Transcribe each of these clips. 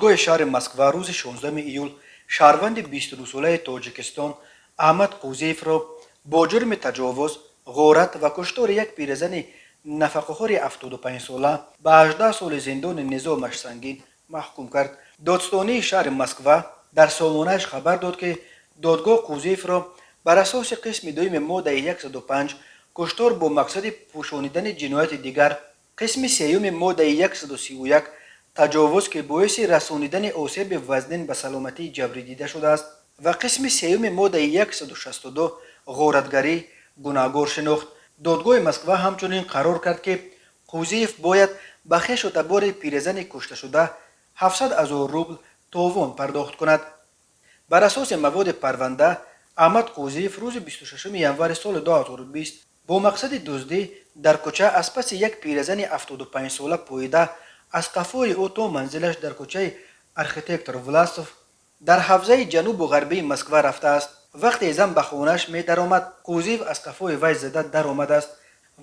دادگاه شهر مسکو روز 16 ایول شهروند 22 ساله تاجیکستان احمد قوزیف را با جرم تجاوز، غارت و کشتار یک پیرزن نفقه‌خوار 75 ساله به 18 سال زندان نظامش سنگین محکوم کرد. دادستانی شهر مسکو در سامانه‌اش خبر داد که دادگاه قوزیف را بر اساس قسم دوم ماده 105 کشتار با مقصد پوشانیدن جنایت دیگر، قسم سیوم ماده 131 تجاوز که باعث رسانیدن آسیب وزنین به سلامتی جبری دیده شده است و قسم سیوم ماده 162 غارتگری گناهکار شناخت. دادگاه مسکو همچنین قرار کرد که قوزیف باید به خویش و تبار پیرزن کشته شده 700,000 روبل تاوان پرداخت کند. بر اساس مواد پرونده، احمد قوزیف روز 26 ژانویه سال 2020 با مقصد دزدی در کوچه از پس یک پیرزن 75 ساله پویده از قفای او تا منزلش در کوچه ارخیتکتور ولاسوف در حوزه جنوب و غربی مسکو رفته است. وقتی زن به خانه‌اش می درآمد، قوزیف از قفای وی زده در آمده است.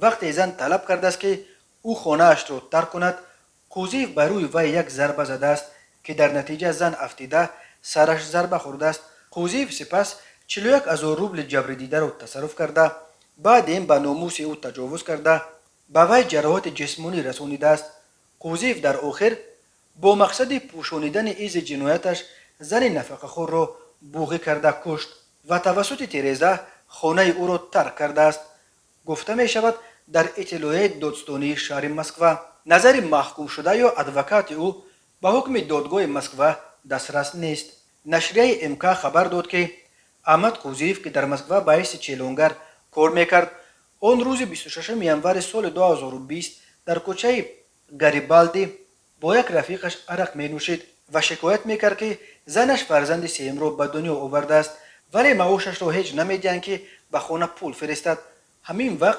وقتی زن طلب کرده است که او خانه‌اش را ترک کند، قوزیف بر روی وی یک ضربه زده است که در نتیجه زن افتیده سرش ضربه خورده است. قوزیف سپس 41,000 روبل جبری دیده را تصرف کرده، بعد این به ناموس او تجاوز کرده به وی جراحات جسمانی رسانیده است. قوزیف در آخر با مقصد پوشانیدن ایز جنایتش زن نفقه‌خوار را بوغی کرده کشت و توسط تیریزه خانه او را ترک کرده است. گفته می شود در اطلاعیه دادستانی شهر مسکو نظر محکوم شده یا ادوکات او به حکم دادگاه مسکو دسترس نیست. نشریه امکا خبر داد که احمد قوزیف که در مسکو به حیث چیلونگر کار میکرد، آن روز 26 ژانویه سال 2020 در کوچه گریبالدی با یک رفیقش عرق می نوشید و شکایت میکرد که زنش فرزند سیم را به دنیا آورده است ولی معاشش را هیچ نمیدهند که به خانه پول فرستد. همین وقت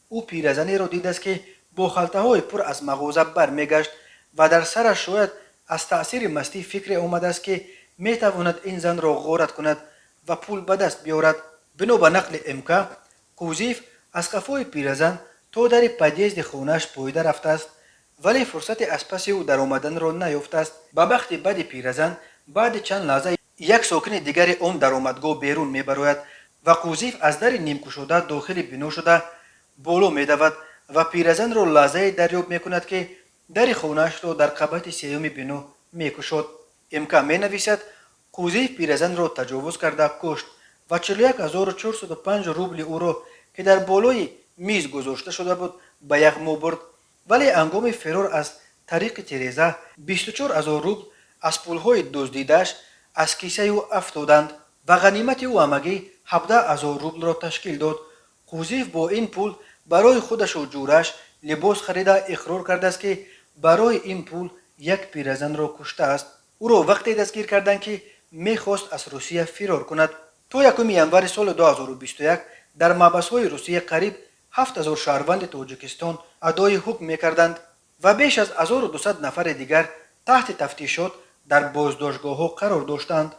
او پیرزنی را دید است که با خلطه های پر از مغازه برمیگشت و در سرش شاید از تأثیر مستی فکر آمده است که میتواند این زن را غارت کند و پول به دست بیاورد. بنا به نقل امکا، قوزیف از قفای پیرزن تا در پدیزد خانهاش پاییده رفته است ولی فرصت از پس او در آمدن را نیافته است. به بخت بد پیرزن بعد چند لحظه یک ساکن دیگر آن درآمدگاه بیرون میبراید و قوزیف از در نیم گشوده داخل بنا شده بالا میدود و پیرزن را لحظه دریافت میکند که در خانهاش را در قبط سیوم بنا میکشد. امکا می نویسد قوزیف پیرزن را تجاوز کرده کشت و 41,405 روبل او را که در بالای میز گذاشته شده بود به یغما برد ولی هنگام فرار از طریق تیریزه 24,000 روبل از پولهای دزدیده‌اش از کیسه او افتادند و غنیمت او همگی 17,000 روبل را تشکیل داد. قوزیف با این پول برای خودش و جورش لباس خریده اقرار کرده است که برای این پول یک پیرزن را کشته است. او را وقتی دستگیر کردند که میخواست از روسیه فرار کند. تا 1 ژانویه سال 2021 در محبس‌های روسیه قریب 7,000 شهروند تاجیکستان ادای حکم میکردند و بیش از 1200 نفر دیگر تحت تفتیشات در بازداشتگاه‌ها قرار داشتند.